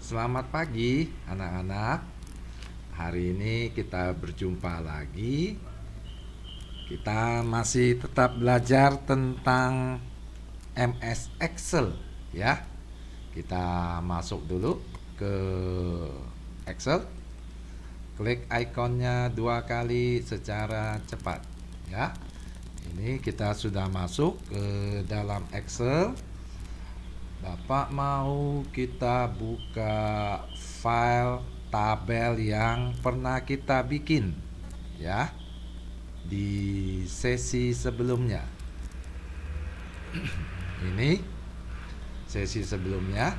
Selamat pagi anak-anak. Hari ini kita berjumpa lagi. Kita masih tetap belajar tentang MS Excel ya. Kita masuk dulu ke Excel. Klik ikonnya 2 kali secara cepat ya. Ini kita sudah masuk ke dalam Excel. Bapak mau kita buka file tabel yang pernah kita bikin ya di sesi sebelumnya. Ini sesi sebelumnya,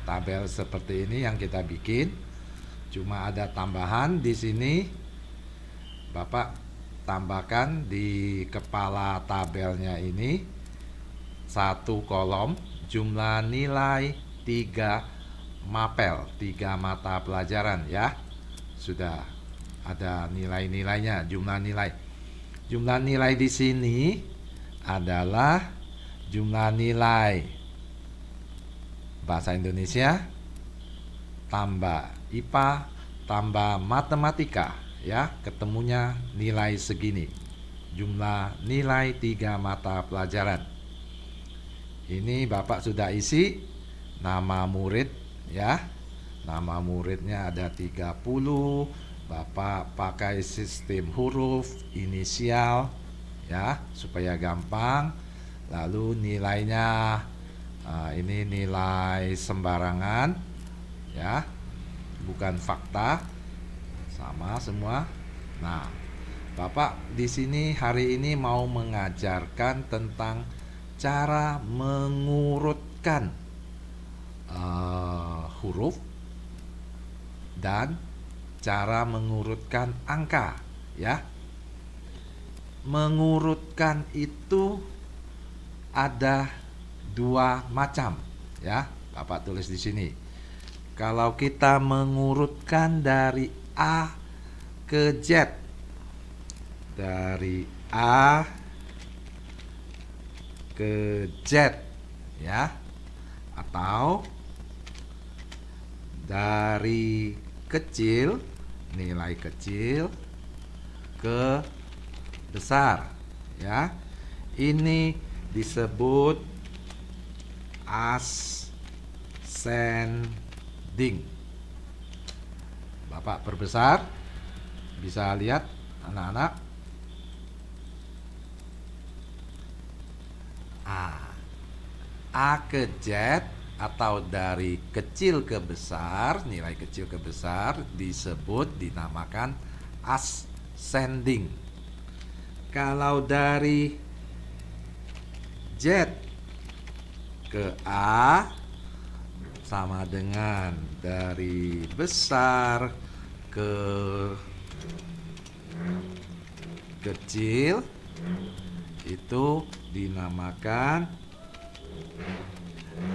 tabel seperti ini yang kita bikin. Cuma ada tambahan di sini. Bapak tambahkan di kepala tabelnya ini satu kolom jumlah nilai 3 mapel, 3 mata pelajaran ya. Sudah ada nilai-nilainya, jumlah nilai. Jumlah nilai di sini adalah jumlah nilai bahasa Indonesia tambah IPA tambah matematika ya, ketemunya nilai segini. Jumlah nilai 3 mata pelajaran. Ini Bapak sudah isi nama murid ya. Nama muridnya ada 30. Bapak pakai sistem huruf inisial ya, supaya gampang. Lalu nilainya ini nilai sembarangan ya, bukan fakta, sama semua. Nah, Bapak di sini hari ini mau mengajarkan tentang cara mengurutkan huruf dan cara mengurutkan angka ya. Mengurutkan itu ada 2 macam ya. Bapak tulis di sini. Kalau kita mengurutkan dari A ke Z, dari A ke Z ya, atau dari kecil, nilai kecil ke besar ya. Ini disebut ascending. Bapak perbesar, bisa lihat anak-anak. A ke Z atau dari kecil ke besar, nilai kecil ke besar disebut, dinamakan ascending. Kalau dari Z ke A sama dengan dari besar ke kecil, itu dinamakan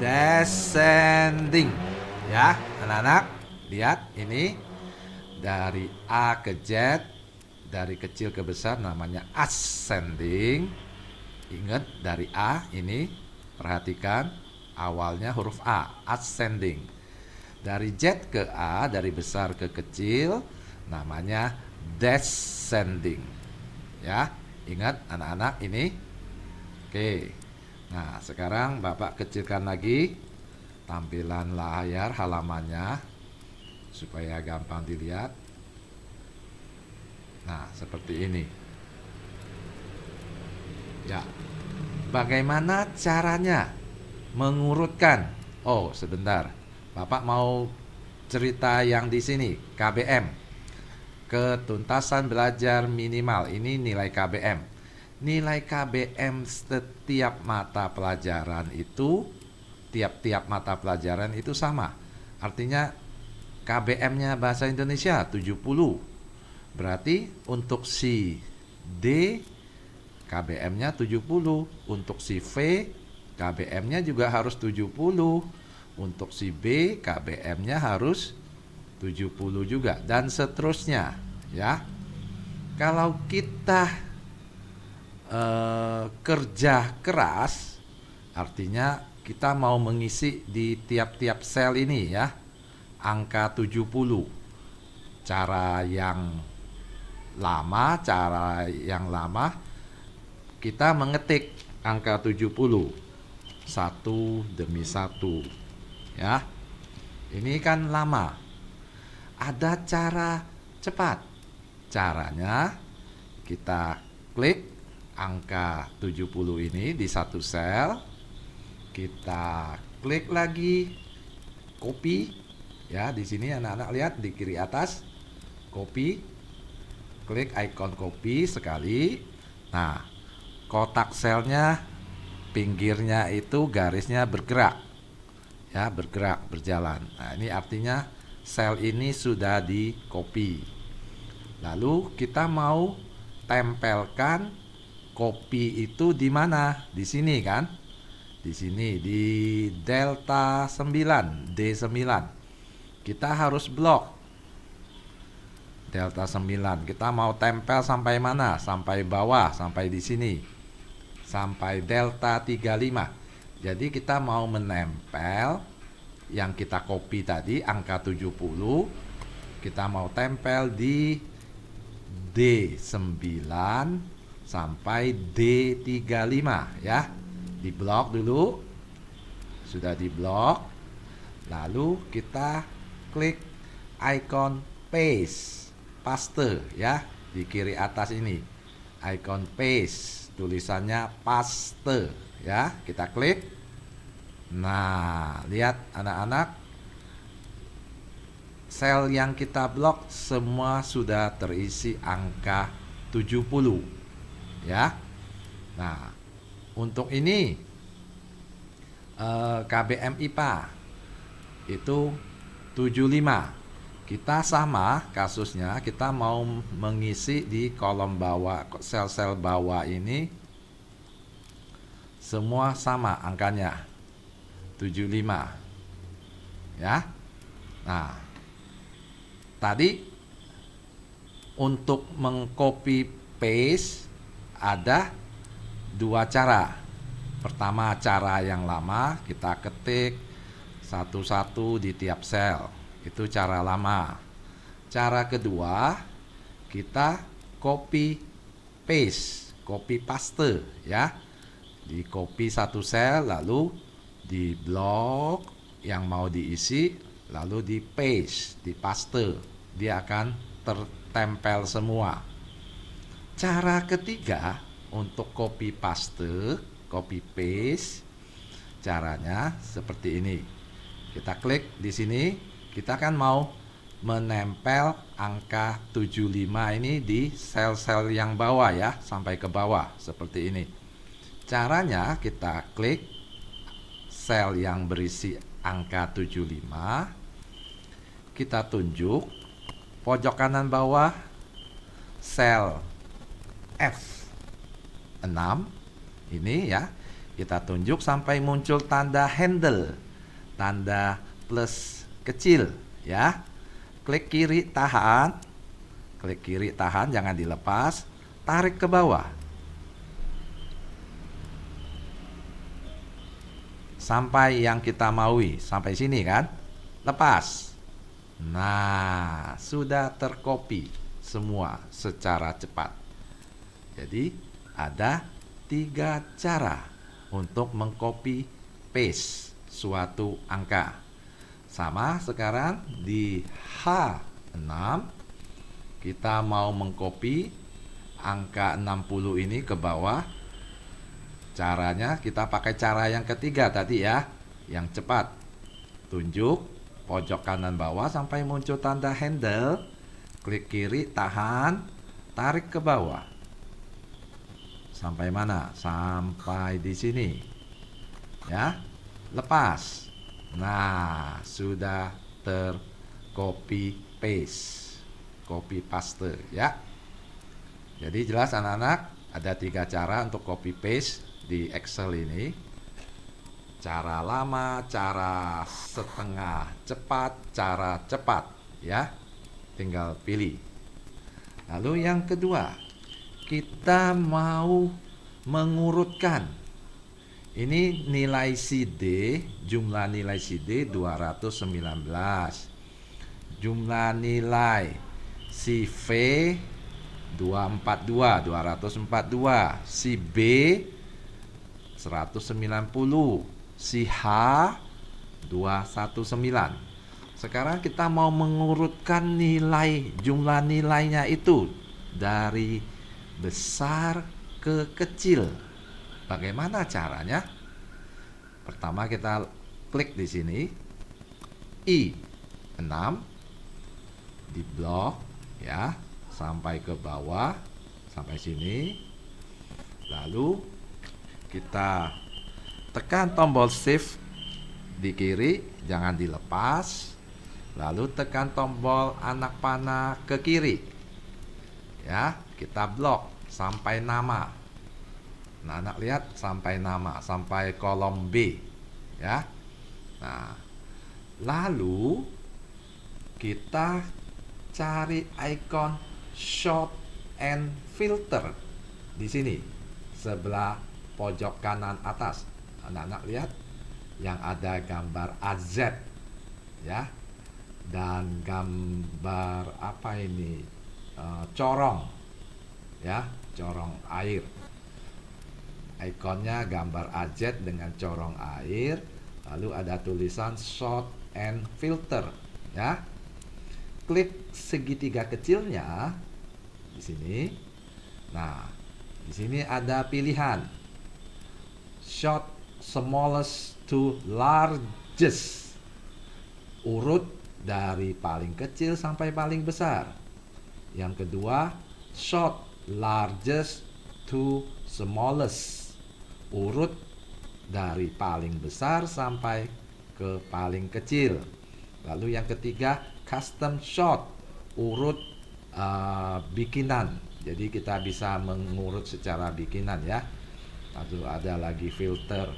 descending ya. Anak-anak lihat ini, dari A ke Z, dari kecil ke besar namanya ascending. Ingat dari A ini, perhatikan awalnya huruf A, ascending. Dari Z ke A, dari besar ke kecil, namanya descending ya. Ingat anak-anak ini. Oke. Nah, sekarang Bapak kecilkan lagi tampilan layar halamannya supaya gampang dilihat. Nah, seperti ini. Ya. Bagaimana caranya mengurutkan? Oh, sebentar. Bapak mau cerita yang di sini, KBM. Ketuntasan belajar minimal. Ini nilai KBM. Nilai KBM setiap mata pelajaran itu, tiap-tiap mata pelajaran itu sama. Artinya KBM-nya bahasa Indonesia 70. Berarti untuk si D KBM-nya 70, untuk si V KBM-nya juga harus 70, untuk si B KBM-nya harus 70 juga, dan seterusnya ya. Kalau kita kerja keras, artinya kita mau mengisi di tiap-tiap sel ini ya. angka 70. Cara yang lama kita mengetik angka 70 satu demi satu, ya. Ini kan lama. Ada cara cepat. Caranya kita klik angka 70 ini di satu sel. Kita klik lagi copy, ya. Di sini anak-anak lihat di kiri atas, copy. Klik icon copy sekali. Nah, kotak selnya pinggirnya itu garisnya bergerak, ya, berjalan. Nah, ini artinya sel ini sudah di copy. Lalu kita mau tempelkan copy itu di mana? Di sini kan? Di sini di delta 9, D9. Kita harus blok delta 9. Kita mau tempel sampai mana? Sampai bawah, sampai di sini. Sampai delta 35. Jadi kita mau menempel yang kita copy tadi, angka 70. Kita mau tempel di D9 sampai D35, ya. Di blok dulu. Sudah di blok. Lalu kita klik icon paste, ya, di kiri atas ini. Icon paste, tulisannya paste, ya. Kita klik. Nah, lihat anak-anak, sel yang kita blok semua sudah terisi angka 70, ya. Nah, untuk ini KBM IPA itu 75. Kita sama kasusnya, kita mau mengisi di kolom bawah, sel-sel bawah ini semua sama angkanya 75, ya. Nah, tadi untuk mengcopy paste ada dua cara. Pertama, cara yang lama, kita ketik satu-satu di tiap sel. Itu cara lama. Cara kedua, kita copy paste, ya. Di copy satu sel, lalu di blok yang mau diisi, lalu di paste. Dia akan tertempel semua. Cara ketiga untuk copy paste, caranya seperti ini. Kita klik di sini. Kita kan mau menempel angka 75 ini di sel-sel yang bawah, ya, sampai ke bawah seperti ini. Caranya kita klik sel yang berisi angka 75. Kita tunjuk pojok kanan bawah sel F6 ini, ya. Kita tunjuk sampai muncul tanda handle, tanda plus kecil, ya. Klik kiri tahan, jangan dilepas, tarik ke bawah sampai yang kita maui, sampai sini kan, lepas. Nah, sudah tercopy semua secara cepat. Jadi ada 3 cara untuk mengcopy paste suatu angka. Sama sekarang di H6 kita mau mengcopy angka 60 ini ke bawah. Caranya kita pakai cara yang ketiga tadi, ya, yang cepat. Tunjuk pojok kanan bawah sampai muncul tanda handle, klik kiri tahan, tarik ke bawah. Sampai mana? Sampai di sini, ya. Lepas. Nah, sudah tercopy paste, ya. Jadi jelas anak-anak, ada 3 cara untuk copy paste di Excel ini. Cara lama, cara setengah cepat, cara cepat, ya. Tinggal pilih. Lalu yang kedua, kita mau mengurutkan. Ini nilai CD, jumlah nilai CD 219. jumlah nilai si V 242, si B 190, si H 219. Sekarang kita mau mengurutkan jumlah nilainya itu dari besar ke kecil. Bagaimana caranya? Pertama kita klik di sini I6 di blok ya, sampai ke bawah sampai sini. Lalu kita tekan tombol shift di kiri, jangan dilepas. Lalu tekan tombol anak panah ke kiri. Ya, kita blok sampai nama. Nah, anak lihat sampai nama, sampai kolom B. Ya. Nah, lalu kita cari icon Sort and Filter di sini sebelah pojok kanan atas. Anak-anak lihat yang ada gambar AZ ya, dan gambar apa ini, corong ya, corong air. Ikonnya gambar AZ dengan corong air, lalu ada tulisan Sort and Filter ya. Klik segitiga kecilnya di sini. Nah, di sini ada pilihan Sort smallest to largest, urut dari paling kecil sampai paling besar. Yang kedua, Sort largest to smallest, urut dari paling besar sampai ke paling kecil. Lalu yang ketiga, Custom Sort, urut bikinan. Jadi kita bisa mengurut secara bikinan ya. Lalu ada lagi filter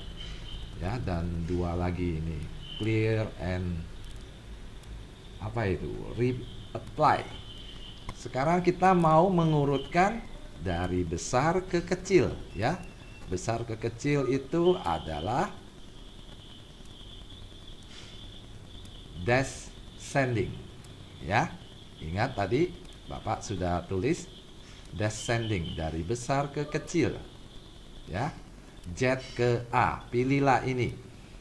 ya, dan dua lagi ini clear and apa itu, reapply. Sekarang kita mau mengurutkan dari besar ke kecil ya. Besar ke kecil itu adalah descending ya. Ingat tadi Bapak sudah tulis descending, dari besar ke kecil ya. Z ke A, pilihlah ini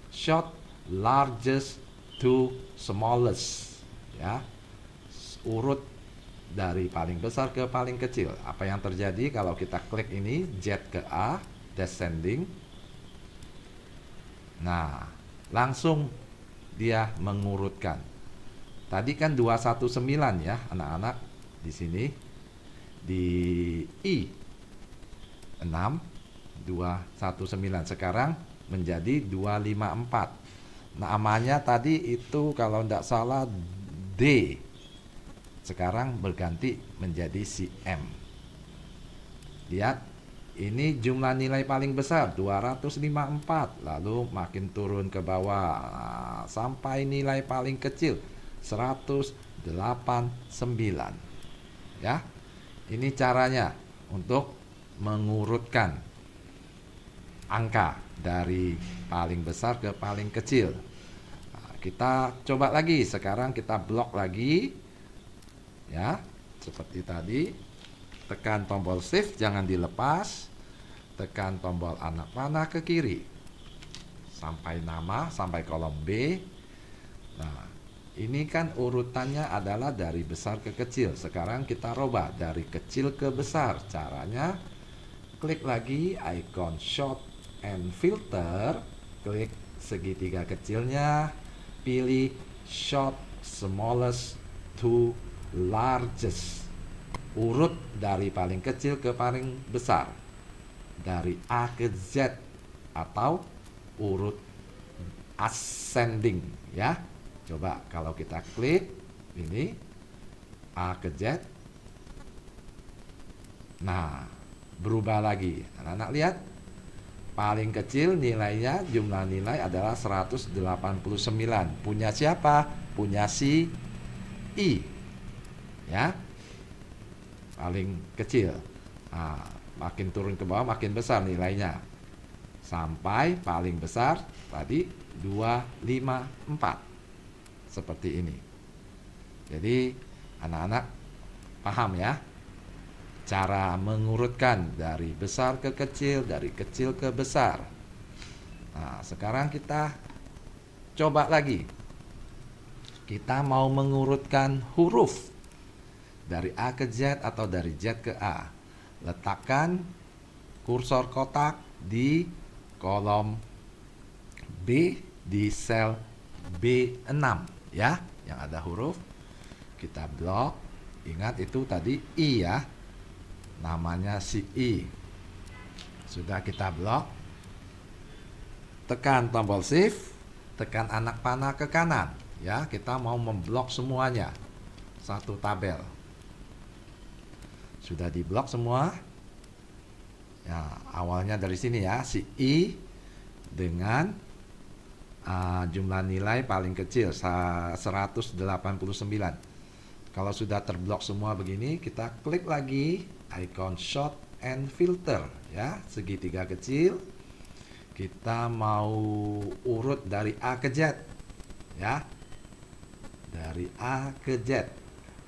Sort largest to smallest ya, urut dari paling besar ke paling kecil. Apa yang terjadi kalau kita klik ini Z ke A, descending? Nah, langsung dia mengurutkan. Tadi kan 219 ya anak-anak, di sini di I6 219, sekarang menjadi 254. Namanya tadi itu kalau tidak salah D, sekarang berganti menjadi si M. Lihat, ini jumlah nilai paling besar 254, lalu makin turun ke bawah sampai nilai paling kecil 189 ya. Ini caranya untuk mengurutkan angka dari paling besar ke paling kecil. Nah, kita coba lagi. Sekarang kita blok lagi ya, seperti tadi. Tekan tombol shift, jangan dilepas. Tekan tombol anak panah ke kiri sampai nama, sampai kolom B. Nah, ini kan urutannya adalah dari besar ke kecil. Sekarang kita robah dari kecil ke besar. Caranya klik lagi icon Sort and Filter, klik segitiga kecilnya, pilih Sort smallest to largest, urut dari paling kecil ke paling besar, dari A ke Z, atau urut ascending ya. Coba kalau kita klik ini A ke Z, nah berubah lagi. Anak-anak lihat, paling kecil nilainya, jumlah nilai adalah 189. Punya siapa? Punya si I ya, paling kecil. Nah, makin turun ke bawah makin besar nilainya, sampai paling besar tadi 254, seperti ini Jadi anak-anak paham ya cara mengurutkan dari besar ke kecil, dari kecil ke besar. Nah, sekarang kita coba lagi. Kita mau mengurutkan huruf dari A ke Z atau dari Z ke A. Letakkan kursor kotak di kolom B di sel B6 ya, yang ada huruf. Kita blok. Ingat itu tadi I ya. Namanya si I. Sudah kita blok. Tekan tombol shift, tekan anak panah ke kanan ya, kita mau memblok semuanya. Satu tabel. Sudah diblok semua. Ya, awalnya dari sini ya, si I dengan jumlah nilai paling kecil 189. Kalau sudah terblok semua begini, kita klik lagi icon Sort and Filter ya, segitiga kecil. Kita mau urut dari A ke Z ya. Dari A ke Z.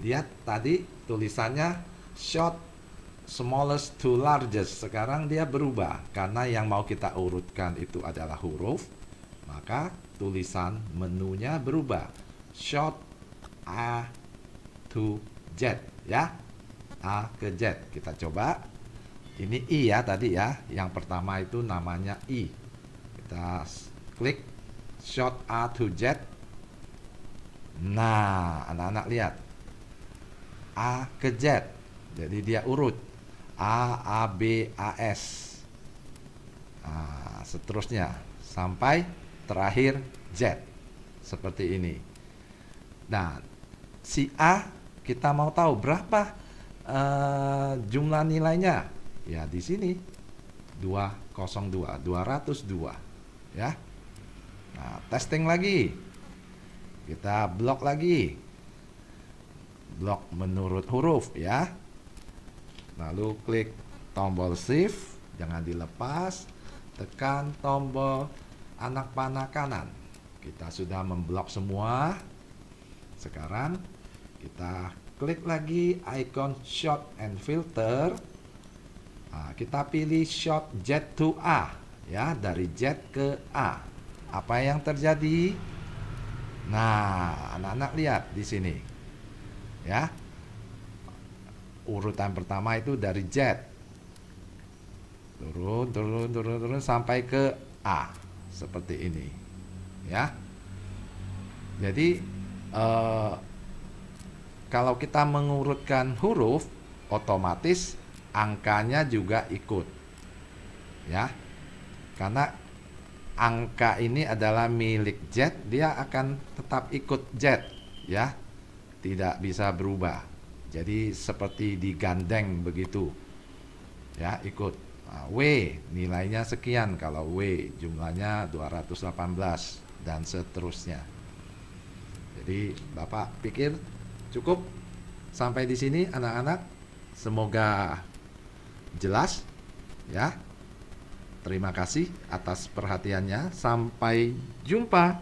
Lihat tadi tulisannya Sort smallest to largest. Sekarang dia berubah karena yang mau kita urutkan itu adalah huruf, maka tulisan menunya berubah. Sort A to Z ya. A ke Z. Kita coba. Ini I ya tadi ya. Yang pertama itu namanya I. Kita klik Sort A to Z. Nah, anak-anak lihat. A ke Z. Jadi dia urut. A, B, S. Nah, seterusnya sampai terakhir Z. Seperti ini. Nah, si A kita mau tahu berapa jumlah nilainya. Ya, di sini 202 ya. Nah, testing lagi. Kita blok lagi. Blok menurut huruf ya. Lalu klik tombol shift, jangan dilepas. Tekan tombol anak panah kanan. Kita sudah memblok semua. Sekarang kita klik lagi icon Sort and Filter. Nah, kita pilih Sort Z to A ya, dari Z ke A. Apa yang terjadi? Nah, anak-anak lihat di sini. Ya. Urutan pertama itu dari Z. Turun sampai ke A. Seperti ini. Ya. Jadi kalau kita mengurutkan huruf, otomatis angkanya juga ikut. Ya. Karena angka ini adalah milik Z, dia akan tetap ikut Z, ya. Tidak bisa berubah. Jadi seperti digandeng begitu. Ya, ikut. Nah, W nilainya sekian kalau W jumlahnya 218 dan seterusnya. Jadi Bapak pikir cukup sampai di sini anak-anak. Semoga jelas ya. Terima kasih atas perhatiannya. Sampai jumpa.